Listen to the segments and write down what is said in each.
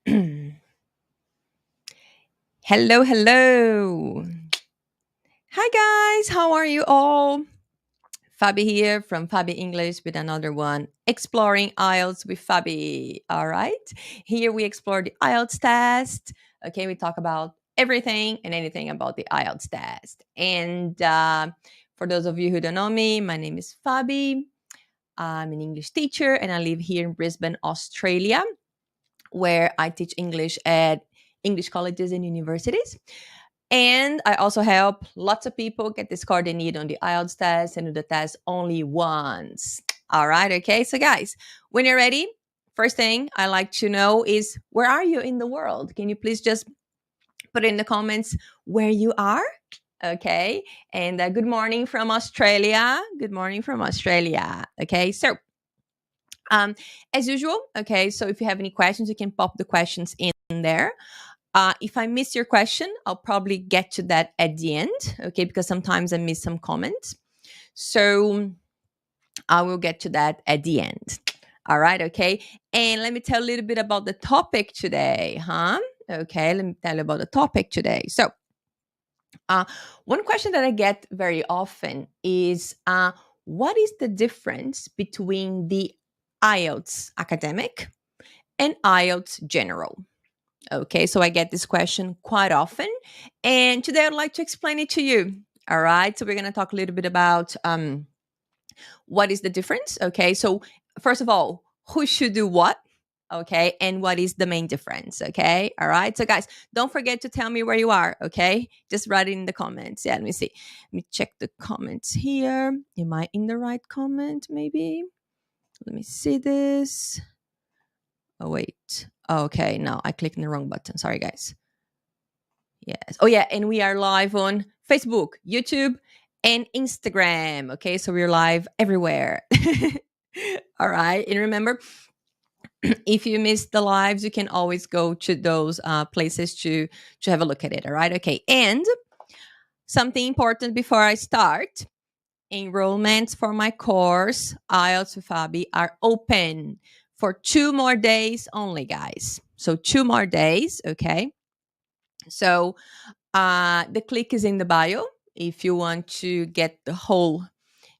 Hello, hello. Hi, guys. How are you all? Fabi here from Fabi English with another one, Exploring IELTS with Fabi. All right. Here we explore the IELTS test. Okay. We talk about everything and anything about the IELTS test. And for those of you who don't know me, my name is Fabi. I'm an English teacher and I live here in Brisbane, Australia, where I teach English at English colleges and universities. And I also help lots of people get the score they need on the IELTS test and do the test only once. All right. Okay. So, guys, when you're ready, first thing I like to know is where are you in the world? Can you please just put in the comments where you are? Okay. And good morning from Australia. Good morning from Australia. Okay. So, as usual, okay, so if you have any questions, you can pop the questions in there. If I miss your question, I'll probably get to that at the end, okay, because sometimes I miss some comments. So I will get to that at the end. All right, okay. And let me tell a little bit about the topic today, huh? Okay, let me tell you about the topic today. So, one question that I get very often is what is the difference between the IELTS academic and IELTS general? Okay, so I get this question quite often. And today I'd like to explain it to you. All right, so we're going to talk a little bit about what is the difference. Okay, so first of all, who should do what? Okay, and what is the main difference? Okay, all right. So, guys, don't forget to tell me where you are. Okay, just write it in the comments. Yeah, let me see. Let me check the comments here. Am I in the right comment? Maybe. Let me see this. Oh, wait. Okay, no, I clicked on the wrong button. Sorry, guys. Yes. Oh, yeah. And we are live on Facebook, YouTube, and Instagram. Okay, so we're live everywhere. All right. And remember, if you miss the lives, you can always go to those places to have a look at it. All right. Okay. And something important before I start, enrollments for my course, IELTS with Fabi, are open for 2 more days only, guys. So 2 more days. Okay. So the click is in the bio if you want to get the whole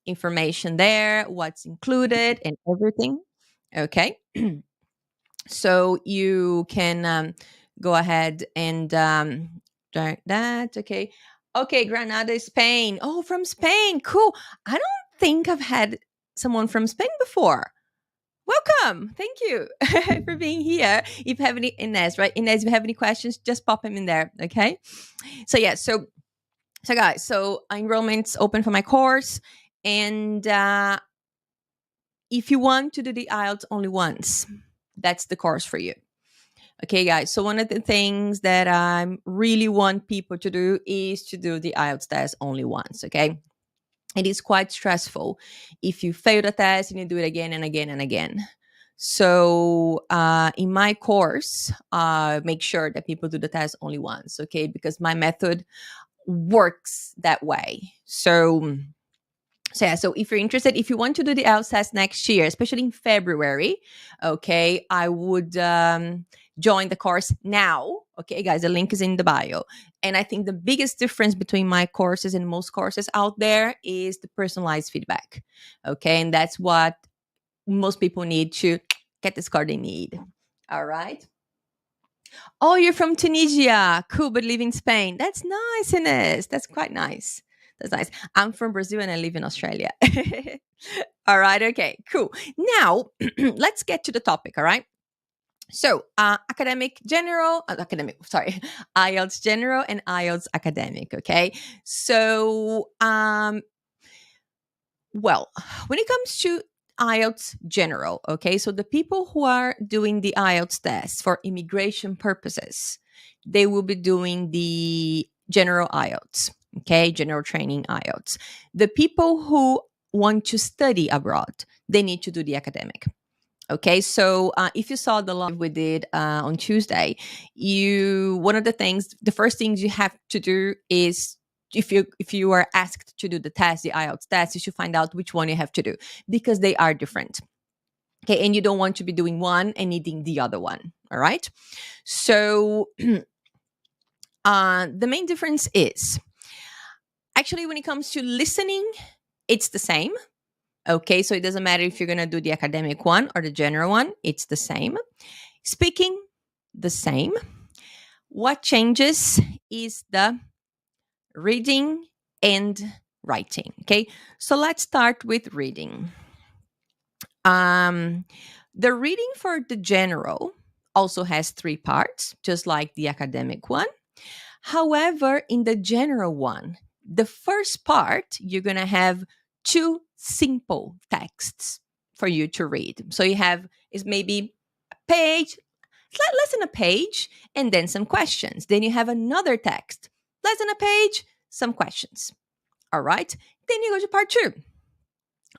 information there, what's included and everything. Okay. So you can go ahead and drag that. Okay. Okay. Granada, Spain. Oh, from Spain. Cool. I don't think I've had someone from Spain before. Welcome. Thank you for being here. If you have any, Inez, right? Inez, if you have any questions, just pop them in there. Okay. So, yeah. So guys, so enrollment's open for my course. And if you want to do the IELTS only once, that's the course for you. Okay, guys. So one of the things that I really want people to do is to do the IELTS test only once. Okay. It is quite stressful if you fail the test and you do it again and again and again. So in my course, make sure that people do the test only once. Okay, because my method works that way. So yeah, so if you're interested, if you want to do the IELTS test next year, especially in February, okay, I would join the course now. Okay, guys, the link is in the bio. And I think the biggest difference between my courses and most courses out there is the personalized feedback. Okay, and that's what most people need to get the score they need. All right. Oh, you're from Tunisia. Cool, but live in Spain. That's nice, Ines. That's quite nice. That's nice. I'm from Brazil and I live in Australia. All right. Okay, cool. Now, let's get to the topic. All right. So, IELTS general and IELTS academic. Okay. So, well, when it comes to IELTS general, okay, so the people who are doing the IELTS test for immigration purposes, they will be doing the general IELTS, okay, general training IELTS. The people who want to study abroad, they need to do the academic. Okay, so if you saw the live we did on Tuesday, the first things you have to do is if you are asked to do the test, the IELTS test, you should find out which one you have to do because they are different. Okay, and you don't want to be doing one and needing the other one. All right. So the main difference is actually when it comes to listening, it's the same. Okay. So it doesn't matter if you're going to do the academic one or the general one, it's the same. Speaking, the same. What changes is the reading and writing. Okay. So let's start with reading. The reading for the general also has 3 parts, just like the academic one. However, in the general one, the first part, you're going to have 2 simple texts for you to read. So you have is maybe a page, less than a page, and then some questions. Then you have another text, less than a page, some questions. All right. Then you go to part 2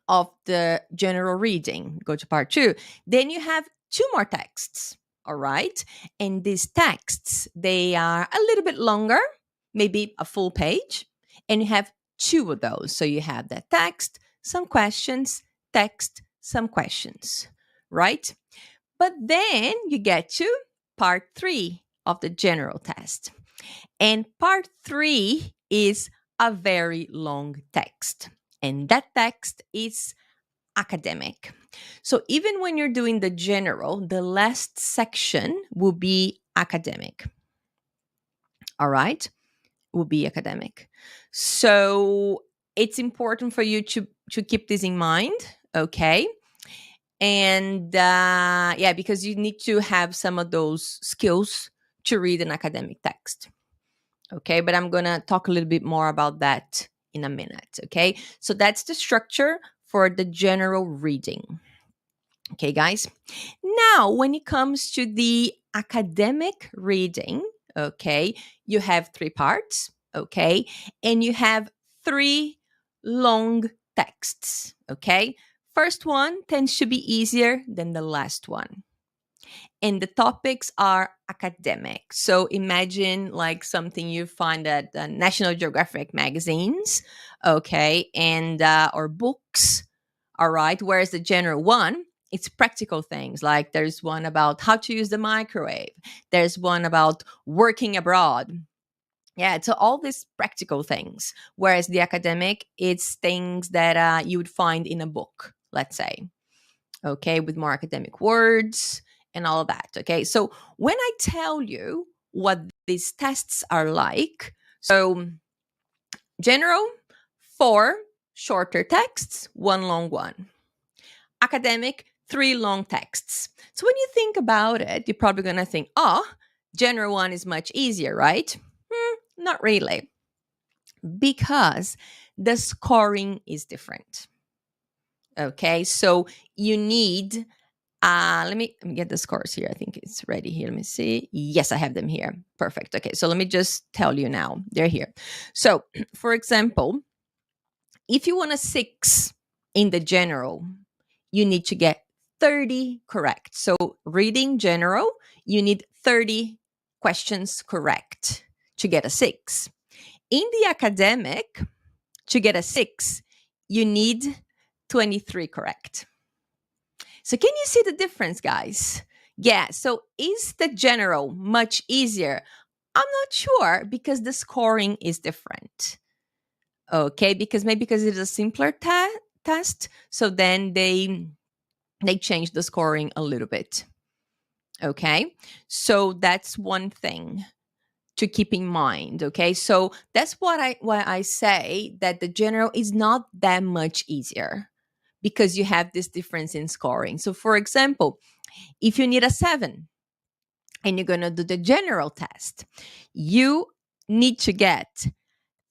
of the general reading. Go to part 2. Then you have 2 more texts. All right. And these texts, they are a little bit longer, maybe a full page. And you have 2 of those. So you have the text, some questions, text, some questions. Right. But then you get to part 3 of the general test. And part 3 is a very long text. And that text is academic. So even when you're doing the general, the last section will be academic. All right? Will be academic. So it's important for you to keep this in mind, okay? And because you need to have some of those skills to read an academic text. Okay, but I'm going to talk a little bit more about that in a minute. Okay, so that's the structure for the general reading. Okay, guys. Now, when it comes to the academic reading, okay, you have 3 parts. Okay, and you have 3 long texts. Okay, first one tends to be easier than the last one. And the topics are academic. So imagine like something you find at National Geographic magazines, okay, and or books, all right. Whereas the general one, it's practical things. Like there's one about how to use the microwave. There's one about working abroad. Yeah, so all these practical things. Whereas the academic, it's things that you would find in a book, let's say, okay, with more academic words and all of that. Okay, so when I tell you what these tests are like, so general, 4 shorter texts, 1 long one. Academic, 3 long texts. So when you think about it, you're probably going to think, oh, general one is much easier, right? Not really. Because the scoring is different. Okay, so you need let me get the scores here. I think it's ready here. Let me see. Yes, I have them here. Perfect. Okay, so let me just tell you now. They're here. So, for example, if you want a 6 in the general, you need to get 30 correct. So, reading general, you need 30 questions correct to get a 6. In the academic, to get a 6, you need 23 correct. So can you see the difference, guys? Yeah, so is the general much easier? I'm not sure because the scoring is different. Okay, because it's a simpler test, so then they change the scoring a little bit. Okay, so that's one thing to keep in mind. Okay, so that's why I say that the general is not that much easier, because you have this difference in scoring. So for example, if you need a 7 and you're going to do the general test, you need to get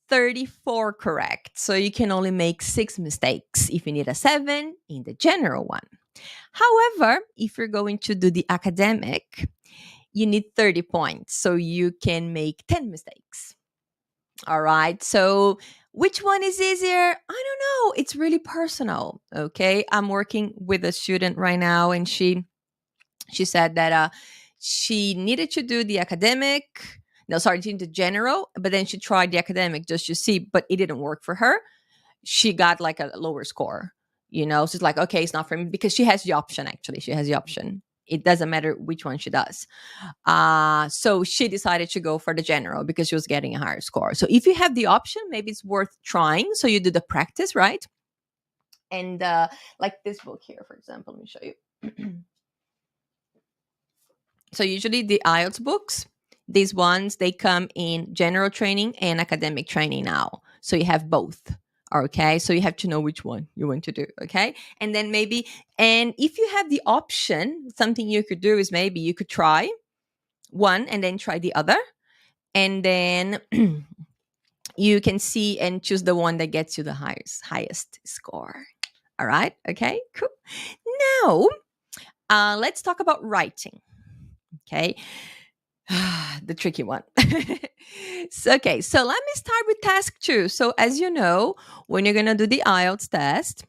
34 correct. So you can only make 6 mistakes if you need a 7 in the general one. However, if you're going to do the academic, you need 30 points. So you can make 10 mistakes. All right. So which one is easier? I don't know. It's really personal. Okay. I'm working with a student right now, and she said that she needed to do the academic. No, sorry, the general, but then she tried the academic just to see, but it didn't work for her. She got like a lower score, so it's like, okay, it's not for me, because she has the option, actually. She has the option It doesn't matter which one she does. So she decided to go for the general because she was getting a higher score. So if you have the option, maybe it's worth trying. So you do the practice, right? And like this book here, for example, let me show you. So usually the IELTS books, these ones, they come in general training and academic training now. So you have both. Okay. So you have to know which one you want to do. Okay. And then maybe, and if you have the option, something you could do is maybe you could try one and then try the other. And then you can see and choose the one that gets you the highest score. All right. Okay. Cool. Now, let's talk about writing. Okay. The tricky one. So, okay, so let me start with task 2. So as you know, when you're going to do the IELTS test,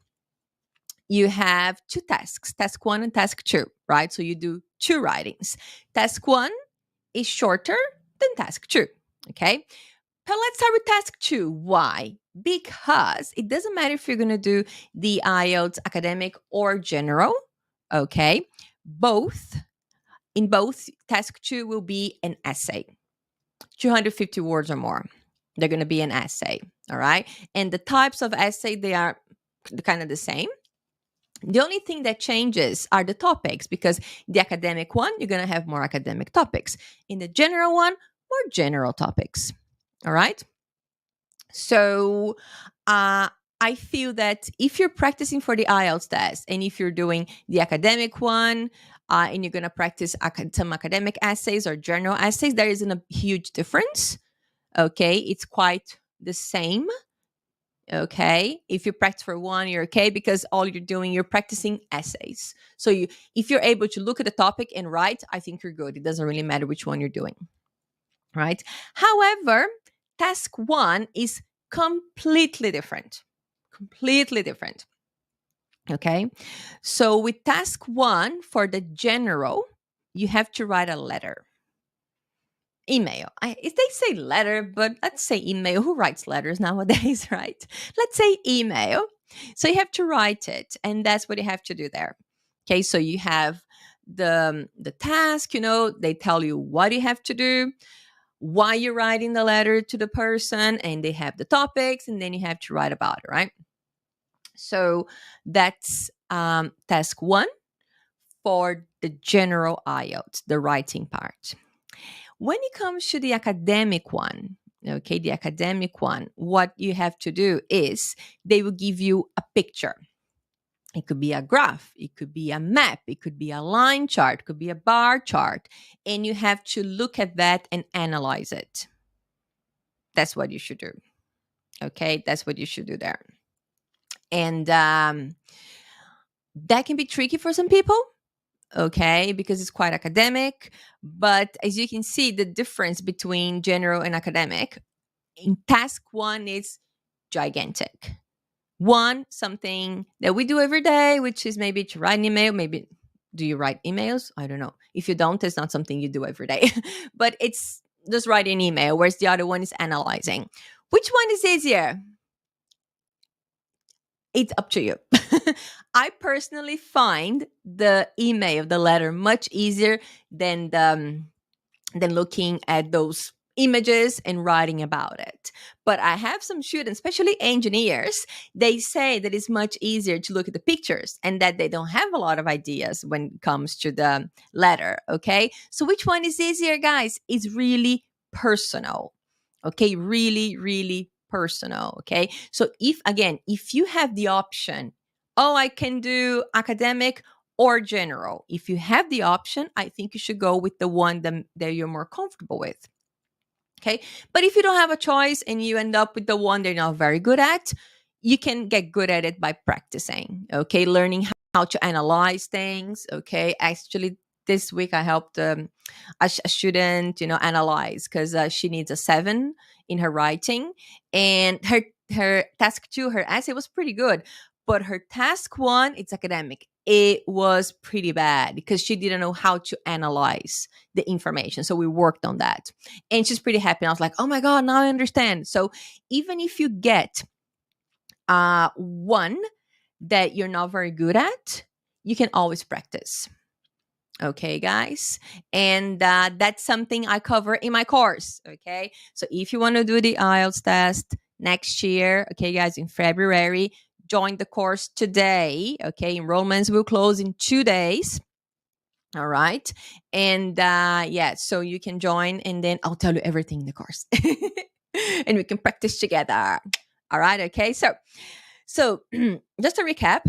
you have 2 tasks, task 1 and task 2, right? So you do 2 writings. Task 1 is shorter than task 2, okay? But let's start with task 2. Why? Because it doesn't matter if you're going to do the IELTS academic or general, okay? In both, task 2 will be an essay, 250 words or more. They're going to be an essay, all right? And the types of essay, they are kind of the same. The only thing that changes are the topics, because the academic one, you're going to have more academic topics. In the general one, more general topics, all right? So I feel that if you're practicing for the IELTS test and if you're doing the academic one and you're going to practice some academic essays or general essays, there isn't a huge difference. Okay, it's quite the same. Okay, if you practice for one, you're okay, because all you're doing, you're practicing essays. So if you're able to look at the topic and write, I think you're good. It doesn't really matter which one you're doing, right? However, task 1 is completely different. Completely different. Okay, so with task 1 for the general, you have to write a letter. Email. They say letter, but let's say email. Who writes letters nowadays, right? Let's say email. So you have to write it, and that's what you have to do there. Okay, so you have the task, they tell you what you have to do, why you're writing the letter to the person, and they have the topics, and then you have to write about it, right? So that's task 1 for the general IELTS, the writing part. When it comes to the academic one, okay, the academic one, what you have to do is they will give you a picture. It could be a graph, it could be a map, it could be a line chart, it could be a bar chart, and you have to look at that and analyze it. That's what you should do. Okay, that's what you should do there. And that can be tricky for some people, okay, because it's quite academic. But as you can see, the difference between general and academic in task 1 is gigantic. 1, something that we do every day, which is maybe to write an email. Maybe, do you write emails? I don't know. If you don't, it's not something you do every day. But it's just writing an email, whereas the other one is analyzing. Which one is easier? It's up to you. I personally find the email, the letter, much easier than looking at those images and writing about it. But I have some students, especially engineers, they say that it's much easier to look at the pictures and that they don't have a lot of ideas when it comes to the letter. Okay, so which one is easier, guys? It's really personal. Okay, really, really personal. Okay, so if you have the option, oh, I can do academic or general. If you have the option, I think you should go with the one that you're more comfortable with. Okay, but if you don't have a choice and you end up with the one they're not very good at, you can get good at it by practicing. Okay, learning how to analyze things. Okay, actually, this week I helped a student, analyze, because she needs a 7 in her writing, and her task 2, her essay was pretty good, but her task 1, it's academic. It was pretty bad because she didn't know how to analyze the information. So we worked on that, and she's pretty happy. And I was like, oh my God, now I understand. So even if you get one that you're not very good at, you can always practice. Okay, guys. And that's something I cover in my course. Okay. So if you want to do the IELTS test next year, okay, guys, in February, join the course today. Okay. Enrollments will close in 2 days. All right. And yeah, so you can join and then I'll tell you everything in the course and we can practice together. All right. Okay. So just to recap.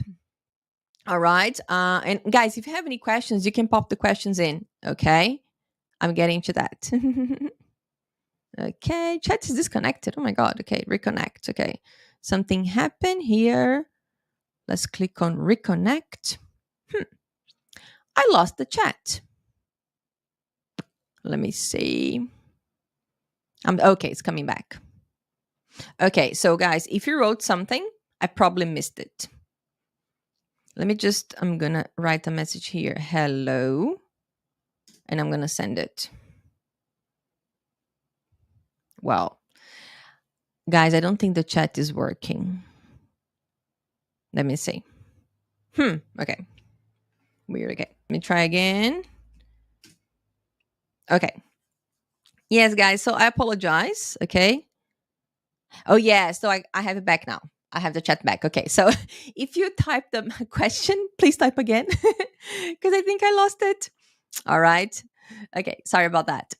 All right. And guys, if you have any questions, you can pop the questions in. Okay. I'm getting to that. Okay. Chat is disconnected. Oh my God. Okay. Reconnect. Okay. Something happened here. Let's click on reconnect. I lost the chat. Let me see. Okay. It's coming back. Okay. So, guys, if you wrote something, I probably missed it. Let me just, I'm going to write a message here. Hello. And I'm going to send it. Well, guys, I don't think the chat is working. Let me see. Okay. Weird. Okay. Let me try again. Okay. Yes, guys. So I apologize. Okay. Oh, yeah. So I have it back now. I have the chat back. Okay. So if you type the question, please type again because I think I lost it. All right. Okay. Sorry about that.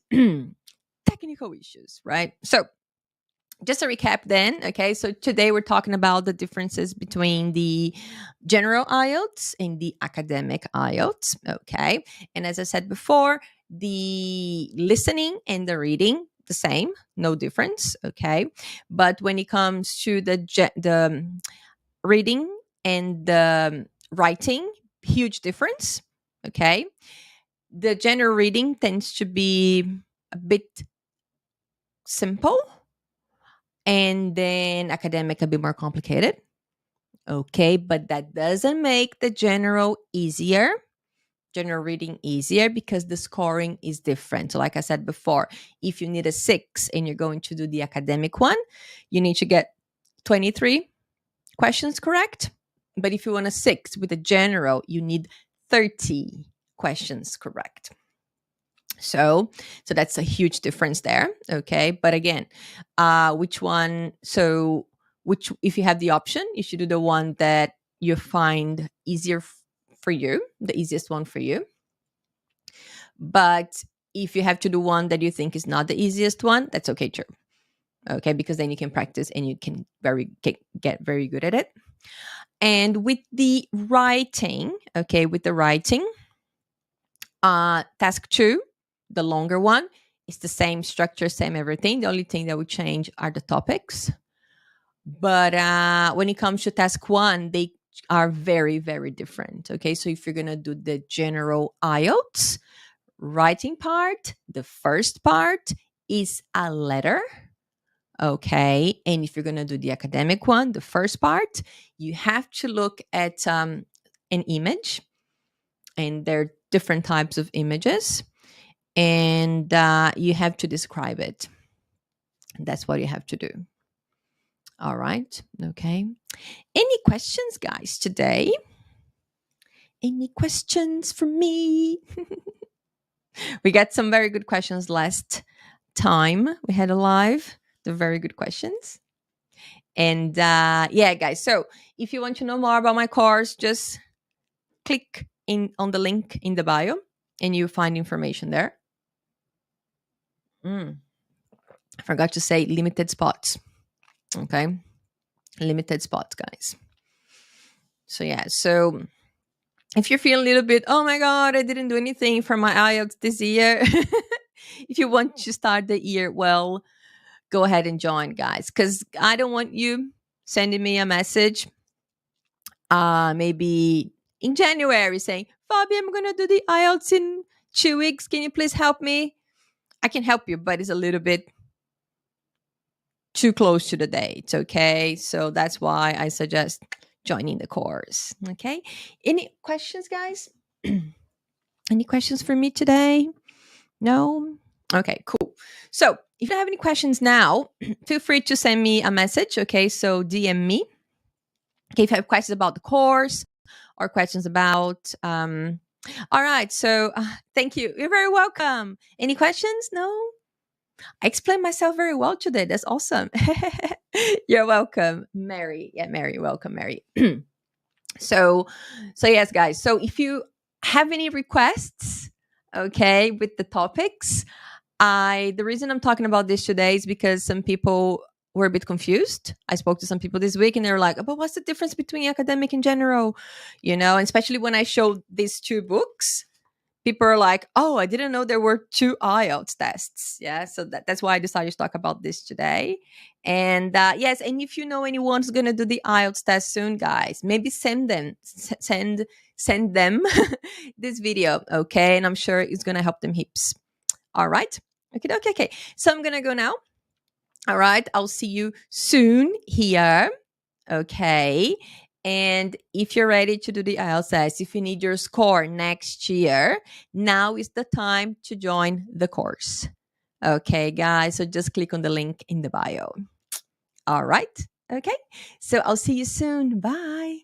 Technical issues, right? So just a recap then. Okay. So today we're talking about the differences between the general IELTS and the academic IELTS. Okay. And as I said before, the listening and the reading, the same, no difference. Okay. But when it comes to the reading and the writing, huge difference. Okay. The general reading tends to be a bit simple, and then academic a bit more complicated. Okay, but that doesn't make the general reading easier because the scoring is different. So like I said before, if you need a 6 and you're going to do the academic one, you need to get 23 questions correct. But if you want a 6 with the general, you need 30 questions correct. So that's a huge difference there. Okay. But again, which one? So if you have the option, you should do the one that you find easier for you, the easiest one for you. But if you have to do one that you think is not the easiest one, that's okay too. Okay. Because then you can practice and you can get very good at it. And with the writing, task 2, the longer one, is the same structure, same everything. The only thing that would change are the topics. But when it comes to task 1, they are very, very different. Okay, so if you're going to do the general IELTS writing part, the first part is a letter. Okay, and if you're going to do the academic one, the first part, you have to look at an image, and there are different types of images, and you have to describe it. That's what you have to do. All right. Okay. Any questions, guys, today? Any questions for me? We got some very good questions last time we had a live. They're very good questions. And yeah, guys. So if you want to know more about my course, just click on the link in the bio and you find information there. I forgot to say limited spots. Okay. Limited spots, guys. So yeah, so if you feel a little bit, oh my God, I didn't do anything for my IELTS this year. If you want to start the year well, go ahead and join, guys, because I don't want you sending me a message maybe in January saying, Fabi, I'm going to do the IELTS in 2 weeks. Can you please help me? I can help you, but it's a little bit too close to the date. Okay. So that's why I suggest joining the course. Okay. Any questions, guys? Any questions for me today? No? Okay, cool. So if you have any questions now, feel free to send me a message. Okay. So DM me. Okay. If you have questions about the course or questions about All right. So thank you. You're very welcome. Any questions? No? I explained myself very well today. That's awesome. You're welcome, Mary. Yeah, Mary. Welcome, Mary. so, so yes, guys. So if you have any requests, okay, with the topics, the reason I'm talking about this today is because some people were a bit confused. I spoke to some people this week and they were like, but what's the difference between academic and general? And especially when I showed these two books, people are like, oh, I didn't know there were two IELTS tests. Yeah. So that's why I decided to talk about this today. And yes, and if you know anyone who's going to do the IELTS test soon, guys, maybe send them this video. Okay. And I'm sure it's going to help them heaps. All right. Okay. So I'm going to go now. All right. I'll see you soon here. Okay. And if you're ready to do the IELTS test, if you need your score next year, now is the time to join the course. Okay, guys. So just click on the link in the bio. All right. Okay. So I'll see you soon. Bye.